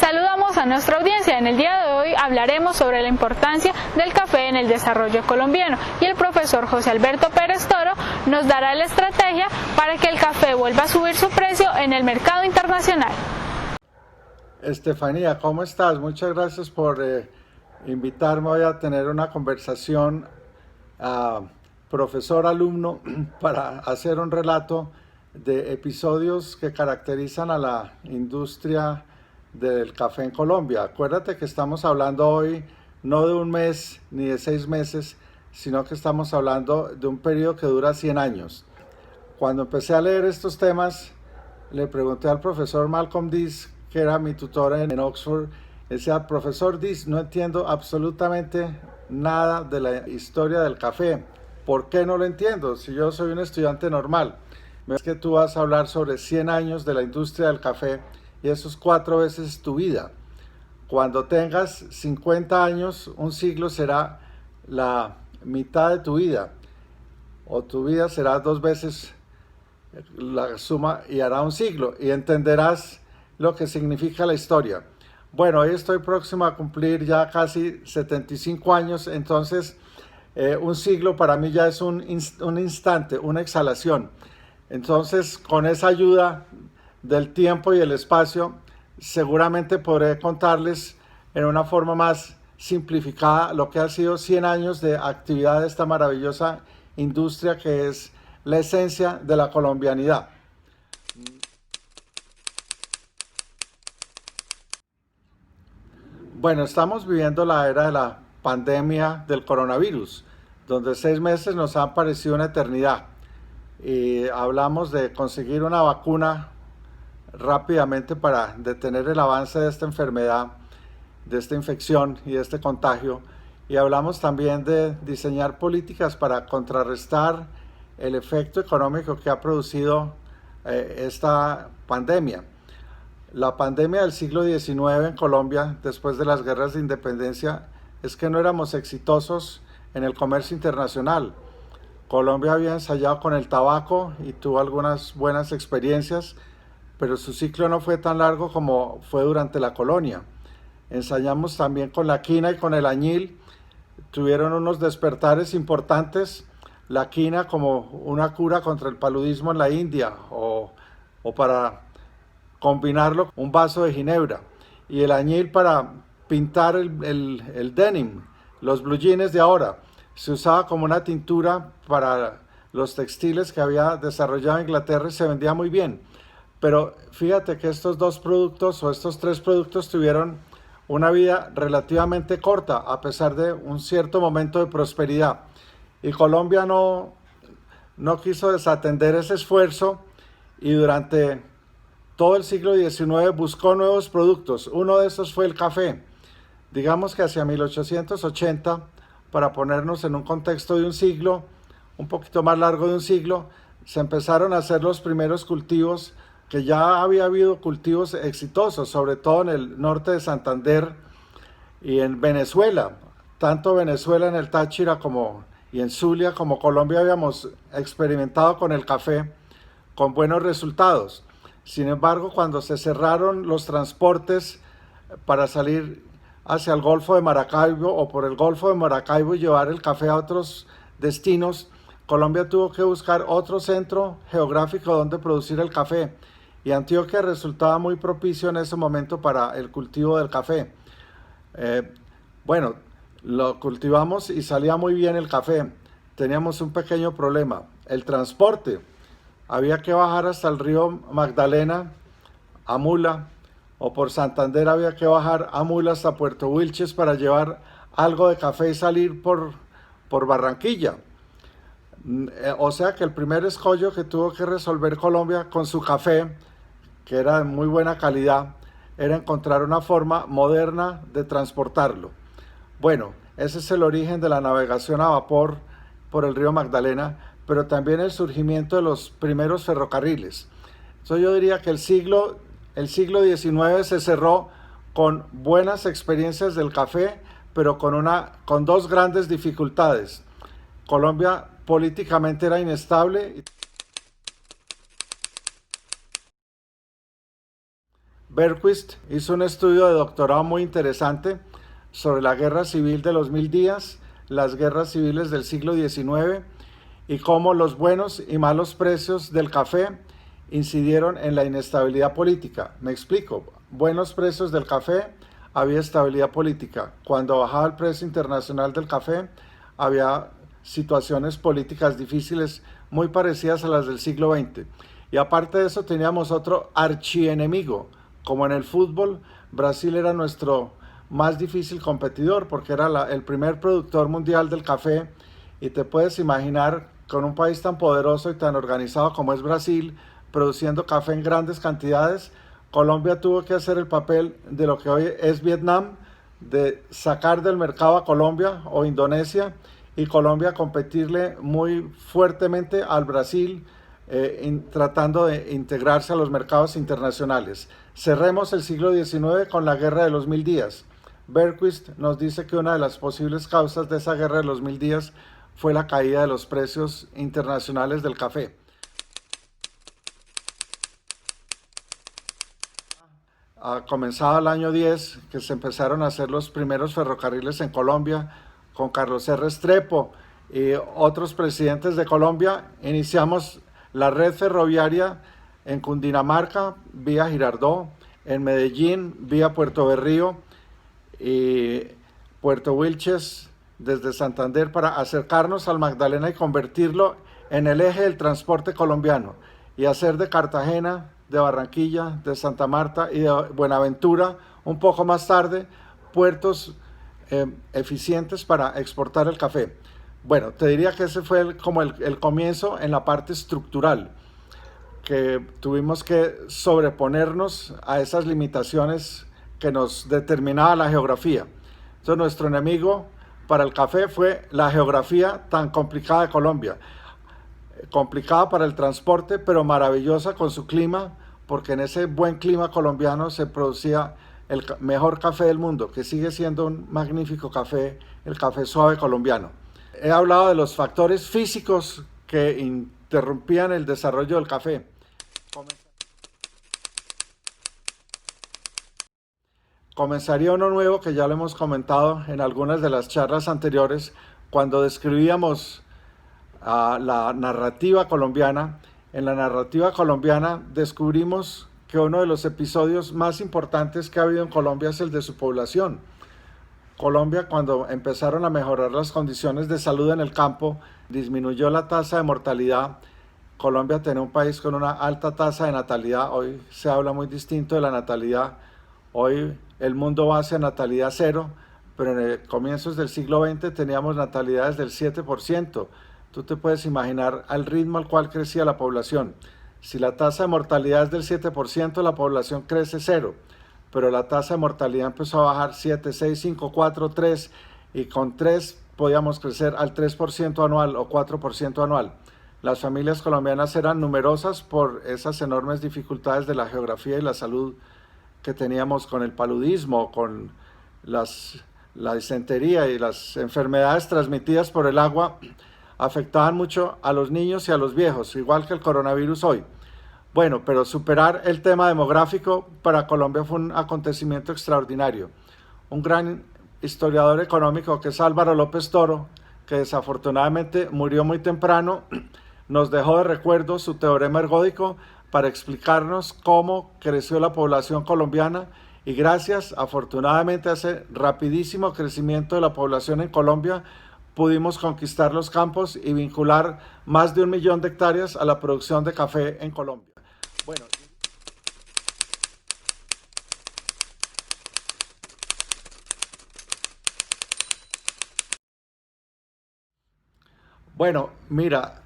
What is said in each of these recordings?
Saludamos a nuestra audiencia. En el día de hoy hablaremos sobre la importancia del café en el desarrollo colombiano y el profesor José Alberto Pérez Toro nos dará la estrategia para que el café vuelva a subir su precio en el mercado internacional. Estefanía, ¿cómo estás? Muchas gracias por invitarme hoy a tener una conversación profesor-alumno para hacer un relato de episodios que caracterizan a la industria del café en Colombia. Acuérdate que estamos hablando hoy no de un mes ni de 6 meses, sino que estamos hablando de un periodo que dura 100 años. Cuando empecé a leer estos temas, le pregunté al profesor Malcolm Dees, que era mi tutor en Oxford, decía: profesor Dees, no entiendo absolutamente nada de la historia del café. ¿Por qué no lo entiendo? Si yo soy un estudiante normal. Es que tú vas a hablar sobre 100 años de la industria del café y eso es 4 veces tu vida. Cuando tengas 50 años, un siglo será la mitad de tu vida, o tu vida será 2 veces la suma y hará un siglo, y entenderás lo que significa la historia. Bueno, hoy estoy próximo a cumplir ya casi 75 años, entonces un siglo para mí ya es un instante, una exhalación. Entonces, con esa ayuda del tiempo y el espacio, seguramente podré contarles en una forma más simplificada lo que ha sido 100 años de actividad de esta maravillosa industria que es la esencia de la colombianidad. Bueno, estamos viviendo la era de la pandemia del coronavirus, donde 6 meses nos han parecido una eternidad. Y hablamos de conseguir una vacuna rápidamente para detener el avance de esta enfermedad, de esta infección y de este contagio. Y hablamos también de diseñar políticas para contrarrestar el efecto económico que ha producido esta pandemia. La pandemia del siglo XIX en Colombia, después de las guerras de independencia, es que no éramos exitosos en el comercio internacional. Colombia había ensayado con el tabaco y tuvo algunas buenas experiencias, pero su ciclo no fue tan largo como fue durante la colonia. Ensayamos también con la quina y con el añil, tuvieron unos despertares importantes, la quina como una cura contra el paludismo en la India, o para combinarlo un vaso de ginebra, y el añil para pintar el denim, los blue jeans de ahora. Se usaba como una tintura para los textiles que había desarrollado Inglaterra y se vendía muy bien. Pero fíjate que estos 2 productos o estos 3 productos tuvieron una vida relativamente corta a pesar de un cierto momento de prosperidad. Y Colombia no quiso desatender ese esfuerzo y durante todo el siglo XIX buscó nuevos productos. Uno de esos fue el café. Digamos que hacia 1880, para ponernos en un contexto de un siglo, un poquito más largo de un siglo, se empezaron a hacer los primeros cultivos, que ya había habido cultivos exitosos, sobre todo en el norte de Santander y en Venezuela. Tanto Venezuela en el Táchira y en Zulia como Colombia habíamos experimentado con el café con buenos resultados. Sin embargo, cuando se cerraron los transportes para salir hacia el Golfo de Maracaibo o por el Golfo de Maracaibo y llevar el café a otros destinos, Colombia tuvo que buscar otro centro geográfico donde producir el café, y Antioquia resultaba muy propicio en ese momento para el cultivo del café. Bueno, lo cultivamos y salía muy bien el café. Teníamos un pequeño problema: el transporte. Había que bajar hasta el río Magdalena a mula, o por Santander había que bajar a mula hasta Puerto Wilches para llevar algo de café y salir por Barranquilla. O sea que el primer escollo que tuvo que resolver Colombia con su café, que era de muy buena calidad, era encontrar una forma moderna de transportarlo. Bueno, ese es el origen de la navegación a vapor por el río Magdalena, pero también el surgimiento de los primeros ferrocarriles. Entonces yo diría que el siglo XIX se cerró con buenas experiencias del café, pero con 2 grandes dificultades. Colombia políticamente era inestable Bergquist hizo un estudio de doctorado muy interesante sobre la guerra civil de los 1000 días, las guerras civiles del siglo XIX y cómo los buenos y malos precios del café incidieron en la inestabilidad política. Me explico. Buenos precios del café, había estabilidad política. Cuando bajaba el precio internacional del café, había situaciones políticas difíciles muy parecidas a las del siglo XX. Y aparte de eso teníamos otro archienemigo. Como en el fútbol, Brasil era nuestro más difícil competidor porque era el primer productor mundial del café, y te puedes imaginar, con un país tan poderoso y tan organizado como es Brasil, produciendo café en grandes cantidades, Colombia tuvo que hacer el papel de lo que hoy es Vietnam, de sacar del mercado a Colombia o Indonesia, y Colombia competirle muy fuertemente al Brasil, tratando de integrarse a los mercados internacionales. Cerremos el siglo XIX con la Guerra de los 1000 días. Bergquist nos dice que una de las posibles causas de esa Guerra de los 1000 días fue la caída de los precios internacionales del café. Comenzado el año 10, que se empezaron a hacer los primeros ferrocarriles en Colombia, con Carlos R. Estrepo y otros presidentes de Colombia, iniciamos la red ferroviaria en Cundinamarca, vía Girardot, en Medellín, vía Puerto Berrío y Puerto Wilches, desde Santander, para acercarnos al Magdalena y convertirlo en el eje del transporte colombiano, y hacer de Cartagena, de Barranquilla, de Santa Marta y de Buenaventura, un poco más tarde, puertos eficientes para exportar el café. Bueno, te diría que ese fue como el comienzo en la parte estructural, que tuvimos que sobreponernos a esas limitaciones que nos determinaba la geografía. Entonces nuestro enemigo para el café fue la geografía tan complicada de Colombia, complicada para el transporte, pero maravillosa con su clima, porque en ese buen clima colombiano se producía el mejor café del mundo, que sigue siendo un magnífico café, el café suave colombiano. He hablado de los factores físicos que interrumpían el desarrollo del café. Comenzaría uno nuevo, que ya lo hemos comentado en algunas de las charlas anteriores, cuando describíamos la narrativa colombiana. En la narrativa colombiana descubrimos que uno de los episodios más importantes que ha habido en Colombia es el de su población. Colombia, cuando empezaron a mejorar las condiciones de salud en el campo, disminuyó la tasa de mortalidad. Colombia tenía un país con una alta tasa de natalidad. Hoy se habla muy distinto de la natalidad. Hoy el mundo va hacia natalidad cero, pero en el comienzos del siglo XX teníamos natalidades del 7%. Tú te puedes imaginar al ritmo al cual crecía la población. Si la tasa de mortalidad es del 7%, la población crece 0, pero la tasa de mortalidad empezó a bajar 7, 6, 5, 4, 3, y con 3 podíamos crecer al 3% anual o 4% anual. Las familias colombianas eran numerosas por esas enormes dificultades de la geografía y la salud que teníamos con el paludismo, con la disentería y las enfermedades transmitidas por el agua. Afectaban mucho a los niños y a los viejos, igual que el coronavirus hoy. Bueno, pero superar el tema demográfico para Colombia fue un acontecimiento extraordinario. Un gran historiador económico, que es Álvaro López Toro, que desafortunadamente murió muy temprano, nos dejó de recuerdo su teorema ergódico para explicarnos cómo creció la población colombiana, y gracias, afortunadamente, a ese rapidísimo crecimiento de la población en Colombia, pudimos conquistar los campos y vincular más de 1 millón de hectáreas a la producción de café en Colombia. Bueno, mira,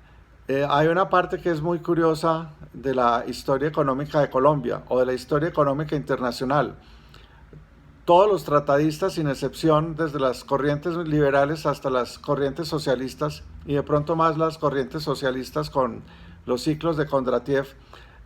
hay una parte que es muy curiosa de la historia económica de Colombia, o de la historia económica internacional. Todos los tratadistas, sin excepción, desde las corrientes liberales hasta las corrientes socialistas, y de pronto más las corrientes socialistas con los ciclos de Kondratiev,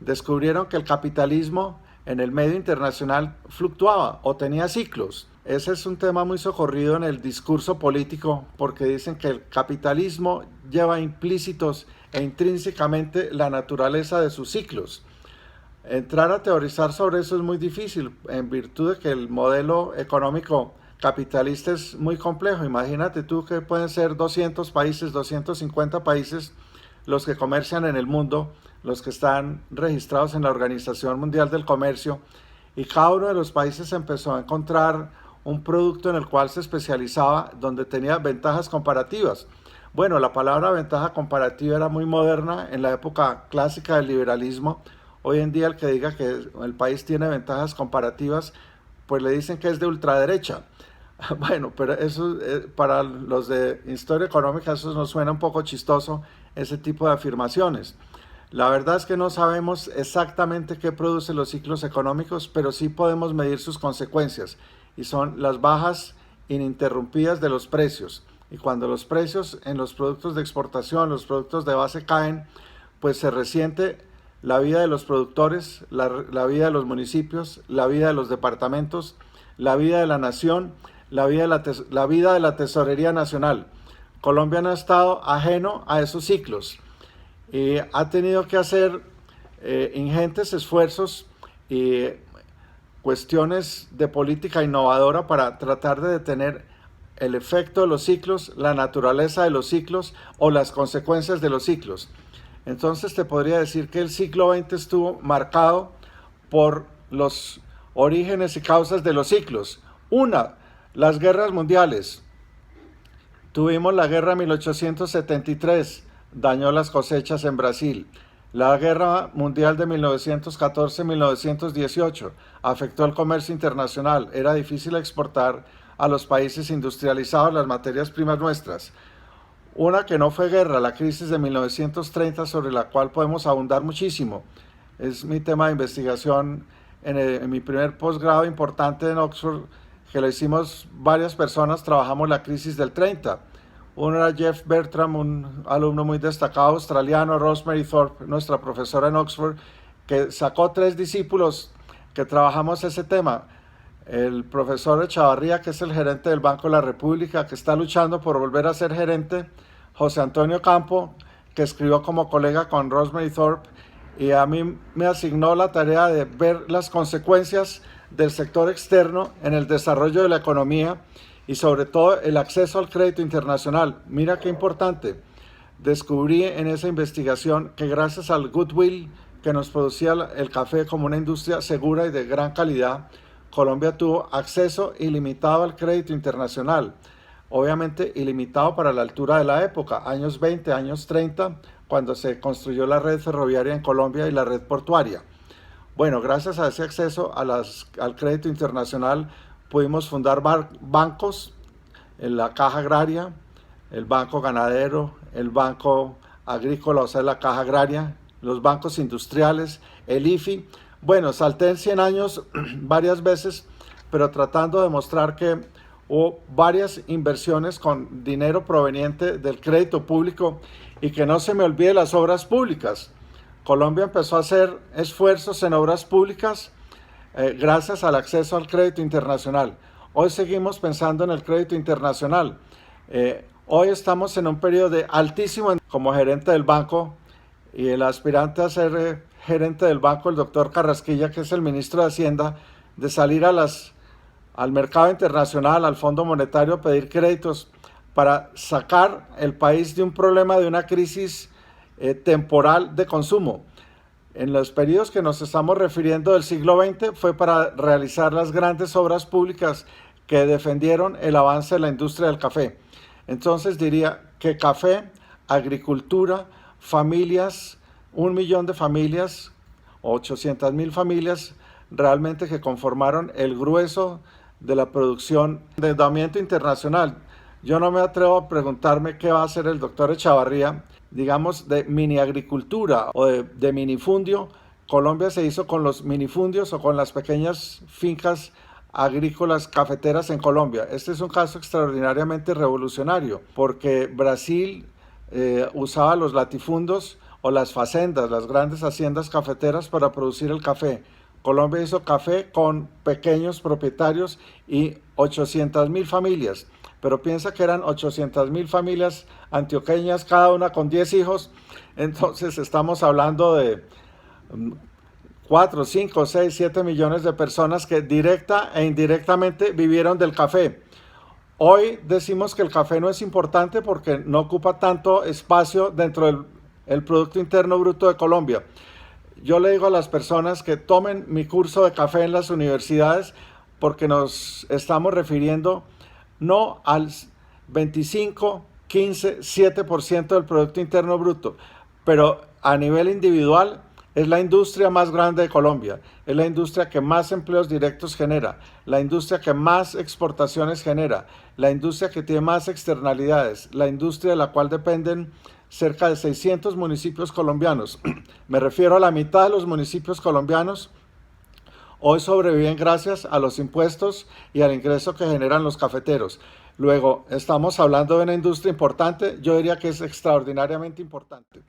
descubrieron que el capitalismo en el medio internacional fluctuaba o tenía ciclos. Ese es un tema muy socorrido en el discurso político, porque dicen que el capitalismo lleva implícitos e intrínsecamente la naturaleza de sus ciclos. Entrar a teorizar sobre eso es muy difícil en virtud de que el modelo económico capitalista es muy complejo. Imagínate tú que pueden ser 200 países, 250 países los que comercian en el mundo, los que están registrados en la Organización Mundial del Comercio, y cada uno de los países empezó a encontrar un producto en el cual se especializaba, donde tenía ventajas comparativas. Bueno, la palabra ventaja comparativa era muy moderna en la época clásica del liberalismo. Hoy en día el que diga que el país tiene ventajas comparativas, pues le dicen que es de ultraderecha. Bueno, pero eso para los de historia económica eso nos suena un poco chistoso, ese tipo de afirmaciones. La verdad es que no sabemos exactamente qué producen los ciclos económicos, pero sí podemos medir sus consecuencias, y son las bajas ininterrumpidas de los precios. Y cuando los precios en los productos de exportación, los productos de base caen, pues se resiente la vida de los productores, la vida de los municipios, la vida de los departamentos, la vida de la nación, la vida de la tesorería nacional. Colombia no ha estado ajeno a esos ciclos y ha tenido que hacer ingentes esfuerzos y cuestiones de política innovadora para tratar de detener el efecto de los ciclos, la naturaleza de los ciclos o las consecuencias de los ciclos. Entonces te podría decir que el siglo XX estuvo marcado por los orígenes y causas de los ciclos. Una, las guerras mundiales. Tuvimos la guerra 1873, dañó las cosechas en Brasil. La guerra mundial de 1914-1918 afectó el comercio internacional. Era difícil exportar a los países industrializados las materias primas nuestras. Una que no fue guerra, la crisis de 1930, sobre la cual podemos abundar muchísimo. Es mi tema de investigación en mi primer posgrado importante en Oxford, que lo hicimos varias personas, trabajamos la crisis del 30. Uno era Jeff Bertram, un alumno muy destacado australiano, Rosemary Thorpe, nuestra profesora en Oxford, que sacó 3 discípulos que trabajamos ese tema. El profesor Echavarría, que es el gerente del Banco de la República, que está luchando por volver a ser gerente, José Antonio Campo, que escribió como colega con Rosemary Thorpe, y a mí me asignó la tarea de ver las consecuencias del sector externo en el desarrollo de la economía y sobre todo el acceso al crédito internacional. Mira qué importante. Descubrí en esa investigación que gracias al goodwill que nos producía el café como una industria segura y de gran calidad, Colombia tuvo acceso ilimitado al crédito internacional. Obviamente ilimitado para la altura de la época, años 20, años 30, cuando se construyó la red ferroviaria en Colombia y la red portuaria. Bueno, gracias a ese acceso al crédito internacional pudimos fundar bancos, la Caja Agraria, el Banco Ganadero, el Banco Agrícola, o sea, la Caja Agraria, los bancos industriales, el IFI. Bueno, salté en 100 años varias veces, pero tratando de mostrar que hubo varias inversiones con dinero proveniente del crédito público y que no se me olvide las obras públicas. Colombia empezó a hacer esfuerzos en obras públicas gracias al acceso al crédito internacional. Hoy seguimos pensando en el crédito internacional. Hoy estamos en un periodo de altísimo como gerente del banco, y el aspirante a ser gerente del banco, el doctor Carrasquilla, que es el ministro de Hacienda, de salir al mercado internacional, al Fondo Monetario, a pedir créditos para sacar el país de un problema, de una crisis temporal de consumo. En los periodos que nos estamos refiriendo del siglo XX fue para realizar las grandes obras públicas que defendieron el avance de la industria del café. Entonces diría que café, agricultura, familias, 1 millón de familias, 800.000 familias realmente que conformaron el grueso de la producción de endeudamiento internacional. Yo no me atrevo a preguntarme qué va a hacer el doctor Echavarría, digamos, de mini agricultura o de minifundio. Colombia se hizo con los minifundios o con las pequeñas fincas agrícolas cafeteras en Colombia. Este es un caso extraordinariamente revolucionario porque Brasil usaba los latifundos o las facendas, las grandes haciendas cafeteras para producir el café. Colombia hizo café con pequeños propietarios y 800.000 familias, pero piensa que eran 800.000 familias antioqueñas, cada una con 10 hijos, entonces estamos hablando de 4, 5, 6, 7 millones de personas que directa e indirectamente vivieron del café. Hoy decimos que el café no es importante porque no ocupa tanto espacio dentro del Producto Interno Bruto de Colombia. Yo le digo a las personas que tomen mi curso de café en las universidades porque nos estamos refiriendo no al 25, 15, 7% del Producto Interno Bruto, pero a nivel individual es la industria más grande de Colombia, es la industria que más empleos directos genera, la industria que más exportaciones genera, la industria que tiene más externalidades, la industria de la cual dependen cerca de 600 municipios colombianos. Me refiero a la mitad de los municipios colombianos. Hoy sobreviven gracias a los impuestos y al ingreso que generan los cafeteros. Luego, estamos hablando de una industria importante, yo diría que es extraordinariamente importante.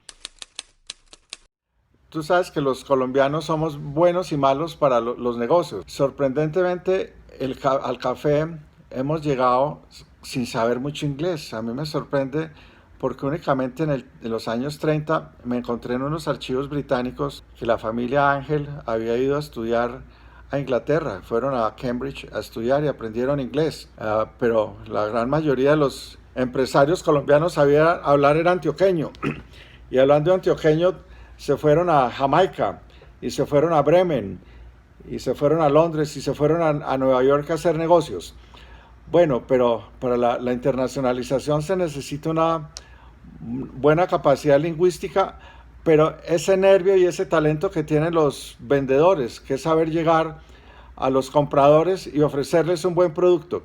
Tú sabes que los colombianos somos buenos y malos para los negocios. Sorprendentemente, al café hemos llegado sin saber mucho inglés. A mí me sorprende porque únicamente en los años 30 me encontré en unos archivos británicos que la familia Ángel había ido a estudiar a Inglaterra. Fueron a Cambridge a estudiar y aprendieron inglés. Pero la gran mayoría de los empresarios colombianos sabían hablar era antioqueño. Y hablando de antioqueño, se fueron a Jamaica, y se fueron a Bremen, y se fueron a Londres, y se fueron a Nueva York a hacer negocios. Bueno, pero para la internacionalización se necesita una buena capacidad lingüística, pero ese nervio y ese talento que tienen los vendedores, que es saber llegar a los compradores y ofrecerles un buen producto.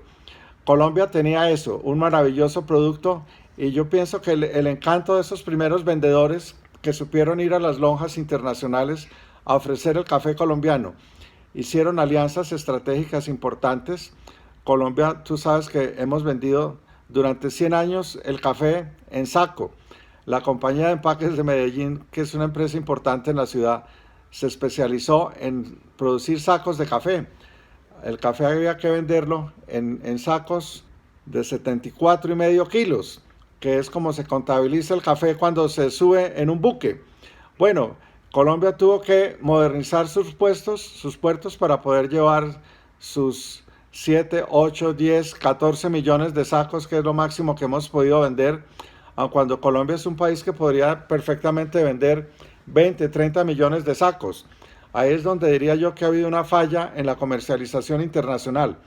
Colombia tenía eso, un maravilloso producto, y yo pienso que el encanto de esos primeros vendedores que supieron ir a las lonjas internacionales a ofrecer el café colombiano. Hicieron alianzas estratégicas importantes. Colombia, tú sabes que hemos vendido durante 100 años el café en saco. La compañía de empaques de Medellín, que es una empresa importante en la ciudad, se especializó en producir sacos de café. El café había que venderlo en sacos de 74,5 kilos. Que es como se contabiliza el café cuando se sube en un buque. Bueno, Colombia tuvo que modernizar sus puertos para poder llevar sus 7, 8, 10, 14 millones de sacos, que es lo máximo que hemos podido vender, aun cuando Colombia es un país que podría perfectamente vender 20, 30 millones de sacos. Ahí es donde diría yo que ha habido una falla en la comercialización internacional.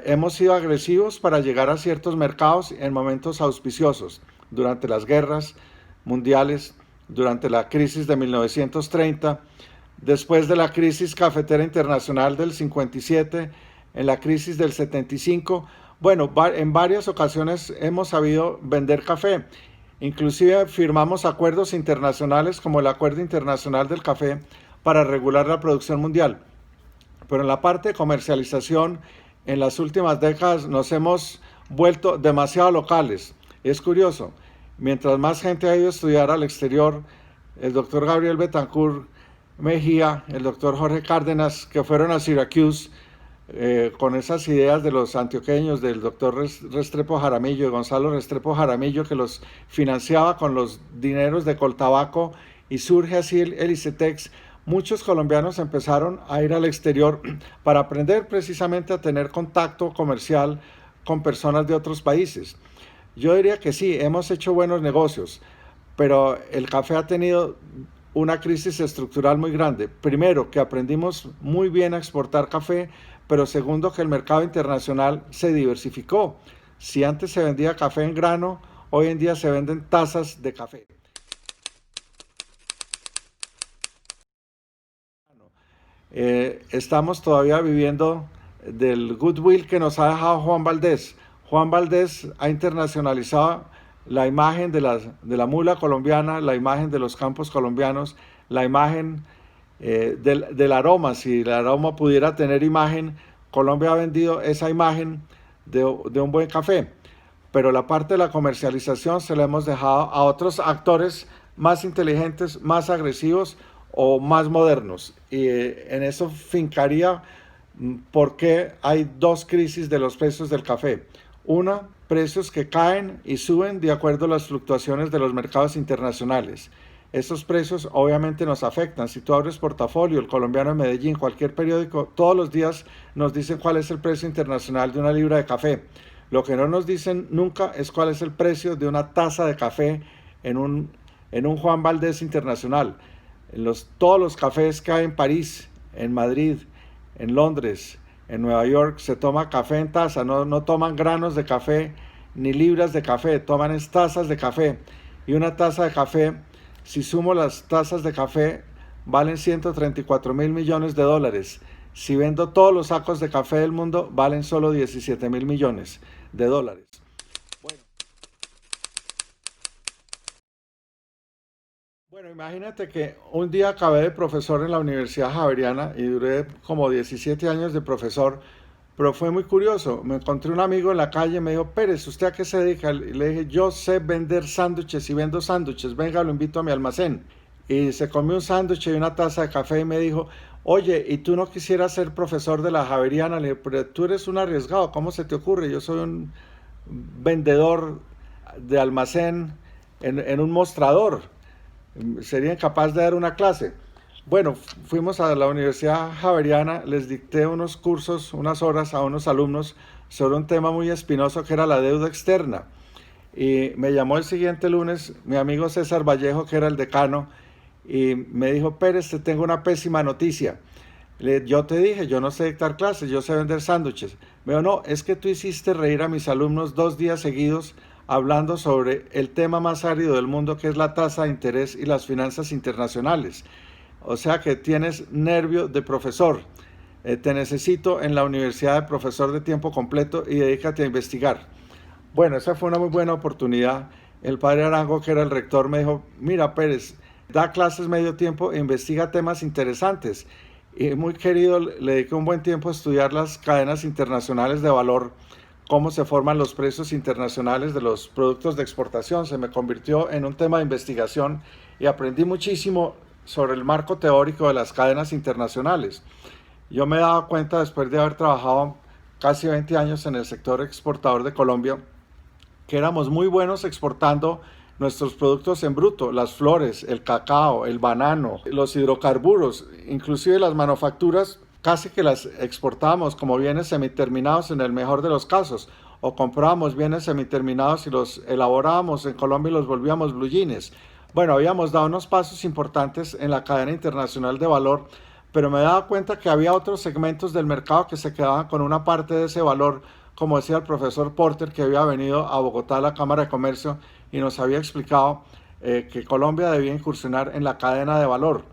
Hemos sido agresivos para llegar a ciertos mercados en momentos auspiciosos, durante las guerras mundiales, durante la crisis de 1930, después de la crisis cafetera internacional del 57, en la crisis del 75. Bueno, en varias ocasiones hemos sabido vender café. Inclusive firmamos acuerdos internacionales como el Acuerdo Internacional del Café para regular la producción mundial. Pero en la parte de comercialización, en las últimas décadas nos hemos vuelto demasiado locales. Es curioso, mientras más gente ha ido a estudiar al exterior, el doctor Gabriel Betancourt Mejía, el doctor Jorge Cárdenas, que fueron a Syracuse con esas ideas de los antioqueños, del doctor Restrepo Jaramillo, Gonzalo Restrepo Jaramillo, que los financiaba con los dineros de Coltabaco, y surge así el ICETEX. Muchos colombianos empezaron a ir al exterior para aprender precisamente a tener contacto comercial con personas de otros países. Yo diría que sí, hemos hecho buenos negocios, pero el café ha tenido una crisis estructural muy grande. Primero, que aprendimos muy bien a exportar café, pero segundo, que el mercado internacional se diversificó. Si antes se vendía café en grano, hoy en día se venden tazas de café. Estamos todavía viviendo del goodwill que nos ha dejado Juan Valdés. Juan Valdés ha internacionalizado la imagen de la mula colombiana, la imagen de los campos colombianos, la imagen del aroma. Si el aroma pudiera tener imagen, Colombia ha vendido esa imagen de un buen café. Pero la parte de la comercialización se la hemos dejado a otros actores más inteligentes, más agresivos o más modernos. Y en eso fincaría por qué hay dos crisis de los precios del café. Una, precios que caen y suben de acuerdo a las fluctuaciones de los mercados internacionales. Estos precios obviamente nos afectan. Si tú abres Portafolio, El Colombiano de Medellín, cualquier periódico, todos los días nos dicen cuál es el precio internacional de una libra de café. Lo que no nos dicen nunca es cuál es el precio de una taza de café en un Juan Valdez Internacional. Todos los cafés que hay en París, en Madrid, en Londres, en Nueva York, se toma café en taza, no toman granos de café ni libras de café, toman tazas de café. Y una taza de café, si sumo las tazas de café, valen 134 mil millones de dólares. Si vendo todos los sacos de café del mundo, valen solo 17 mil millones de dólares. Bueno, imagínate que un día acabé de profesor en la Universidad Javeriana y duré como 17 años de profesor, pero fue muy curioso. Me encontré un amigo en la calle y me dijo, Pérez, ¿usted a qué se dedica? Y le dije, yo sé vender sándwiches y vendo sándwiches, venga, lo invito a mi almacén. Y se comió un sándwich y una taza de café y me dijo, oye, ¿y tú no quisieras ser profesor de la Javeriana? Le dije, pero tú eres un arriesgado, ¿cómo se te ocurre? Yo soy un vendedor de almacén en un mostrador, sería incapaz de dar una clase. Bueno, fuimos a la Universidad Javeriana, les dicté unos cursos, unas horas a unos alumnos sobre un tema muy espinoso que era la deuda externa. Y me llamó el siguiente lunes mi amigo César Vallejo, que era el decano, y me dijo, Pérez, te tengo una pésima noticia. Yo te dije, yo no sé dictar clases, yo sé vender sándwiches. Me dijo, no, es que tú hiciste reír a mis alumnos 2 días seguidos hablando sobre el tema más árido del mundo, que es la tasa de interés y las finanzas internacionales. O sea que tienes nervio de profesor. Te necesito en la universidad de profesor de tiempo completo y dedícate a investigar. Bueno, esa fue una muy buena oportunidad. El padre Arango, que era el rector, me dijo, mira Pérez, da clases medio tiempo e investiga temas interesantes. Y muy querido, le dediqué un buen tiempo a estudiar las cadenas internacionales de valor, cómo se forman los precios internacionales de los productos de exportación. Se me convirtió en un tema de investigación y aprendí muchísimo sobre el marco teórico de las cadenas internacionales. Yo me he dado cuenta, después de haber trabajado casi 20 años en el sector exportador de Colombia, que éramos muy buenos exportando nuestros productos en bruto, las flores, el cacao, el banano, los hidrocarburos, inclusive las manufacturas, casi que las exportábamos como bienes semiterminados en el mejor de los casos, o comprábamos bienes semiterminados y los elaborábamos en Colombia y los volvíamos blue jeans. Bueno, habíamos dado unos pasos importantes en la cadena internacional de valor, pero me he dado cuenta que había otros segmentos del mercado que se quedaban con una parte de ese valor, como decía el profesor Porter, que había venido a Bogotá a la Cámara de Comercio y nos había explicado que Colombia debía incursionar en la cadena de valor.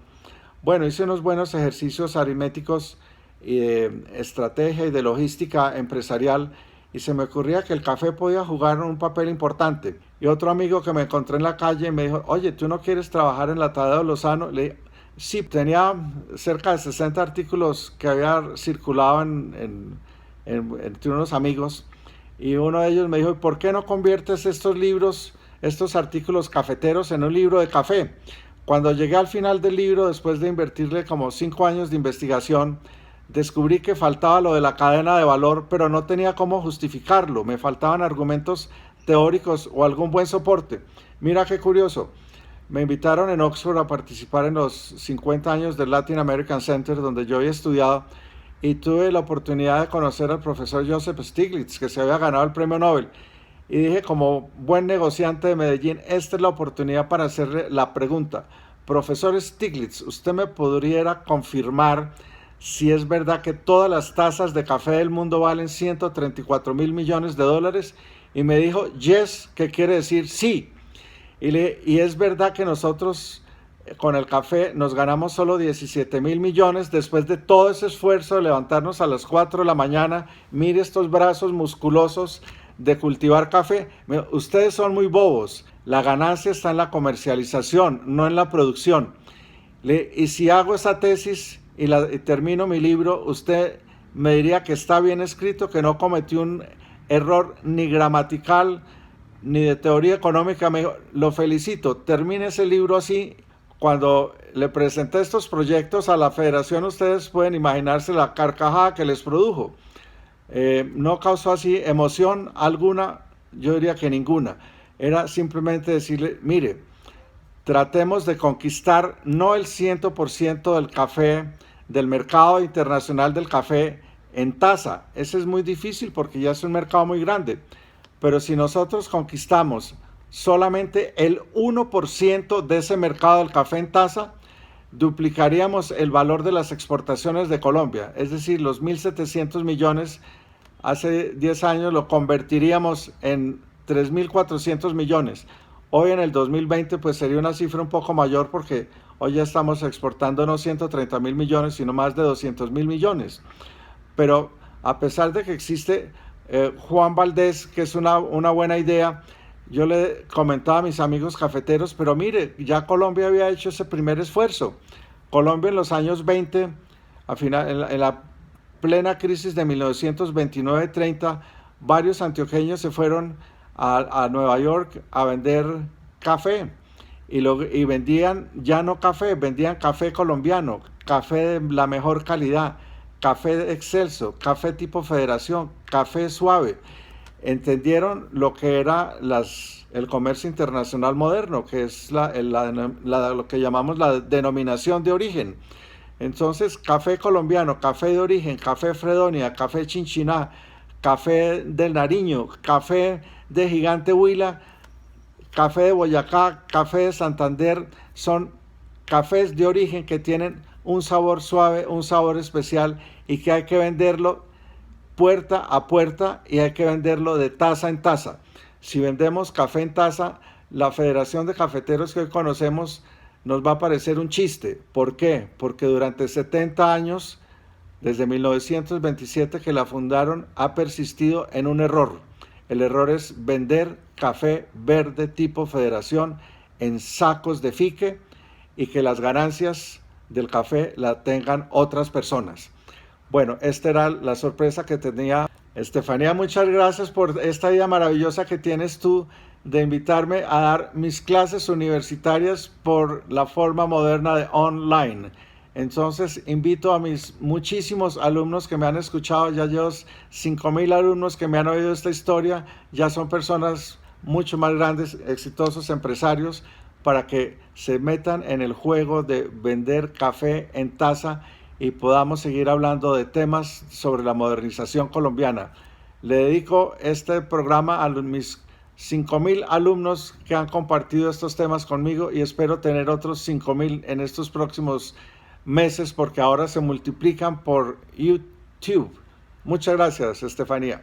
Bueno, hice unos buenos ejercicios aritméticos y de estrategia y de logística empresarial y se me ocurría que el café podía jugar un papel importante. Y otro amigo que me encontré en la calle me dijo, oye, ¿tú no quieres trabajar en la Tadeo Lozano? Le dije, sí, tenía cerca de 60 artículos que había circulado entre unos amigos y uno de ellos me dijo, ¿por qué no conviertes estos libros, estos artículos cafeteros en un libro de café? Cuando llegué al final del libro, después de invertirle como 5 años de investigación, descubrí que faltaba lo de la cadena de valor, pero no tenía cómo justificarlo, me faltaban argumentos teóricos o algún buen soporte. Mira qué curioso, me invitaron en Oxford a participar en los 50 años del Latin American Center, donde yo había estudiado, y tuve la oportunidad de conocer al profesor Joseph Stiglitz, que se había ganado el premio Nobel. Y dije, como buen negociante de Medellín, esta es la oportunidad para hacerle la pregunta. Profesor Stiglitz, ¿usted me podría confirmar si es verdad que todas las tazas de café del mundo valen 134 mil millones de dólares? Y me dijo, yes, que quiere decir sí. Y es verdad que nosotros con el café nos ganamos solo 17 mil millones después de todo ese esfuerzo de levantarnos a las 4 de la mañana. Mire estos brazos musculosos de cultivar café. Ustedes son muy bobos. La ganancia está en la comercialización, no en la producción. Y si hago esa tesis y termino mi libro, usted me diría que está bien escrito, que no cometí un error ni gramatical ni de teoría económica. Me dijo, lo felicito, termine ese libro así. Cuando le presenté estos proyectos a la federación, ustedes pueden imaginarse la carcajada que les produjo. No causó así emoción alguna, yo diría que ninguna. Era simplemente decirle, mire, tratemos de conquistar no el 100% del café, del mercado internacional del café en taza. Ese es muy difícil porque ya es un mercado muy grande. Pero si nosotros conquistamos solamente el 1% de ese mercado del café en taza, duplicaríamos el valor de las exportaciones de Colombia. Es decir, los 1.700 millones hace 10 años lo convertiríamos en 3.400 millones. Hoy en el 2020 pues sería una cifra un poco mayor porque hoy ya estamos exportando no 130.000 millones, sino más de 200.000 millones. Pero a pesar de que existe Juan Valdez, que es una buena idea, yo le comentaba a mis amigos cafeteros, pero mire, ya Colombia había hecho ese primer esfuerzo. Colombia en los años 20, en la plena crisis de 1929-30, varios antioqueños se fueron a Nueva York a vender café y vendían ya no café, vendían café colombiano, café de la mejor calidad, café excelso, café tipo federación, café suave. Entendieron lo que era el comercio internacional moderno, que es lo que llamamos la denominación de origen. Entonces, café colombiano, café de origen, café Fredonia, café Chinchiná, café del Nariño, café de Gigante Huila, café de Boyacá, café de Santander, son cafés de origen que tienen un sabor suave, un sabor especial y que hay que venderlo puerta a puerta y hay que venderlo de taza en taza. Si vendemos café en taza, la Federación de Cafeteros que hoy conocemos nos va a parecer un chiste. ¿Por qué? Porque durante 70 años, desde 1927 que la fundaron, ha persistido en un error. El error es vender café verde tipo Federación en sacos de fique y que las ganancias del café la tengan otras personas. Bueno, esta era la sorpresa que tenía. Estefanía, muchas gracias por esta idea maravillosa que tienes tú de invitarme a dar mis clases universitarias por la forma moderna de online. Entonces, invito a mis muchísimos alumnos que me han escuchado, ya llevo 5.000 alumnos que me han oído esta historia, ya son personas mucho más grandes, exitosos empresarios, para que se metan en el juego de vender café en taza y podamos seguir hablando de temas sobre la modernización colombiana. Le dedico este programa a mis 5.000 alumnos que han compartido estos temas conmigo y espero tener otros 5.000 en estos próximos meses porque ahora se multiplican por YouTube. Muchas gracias, Estefanía.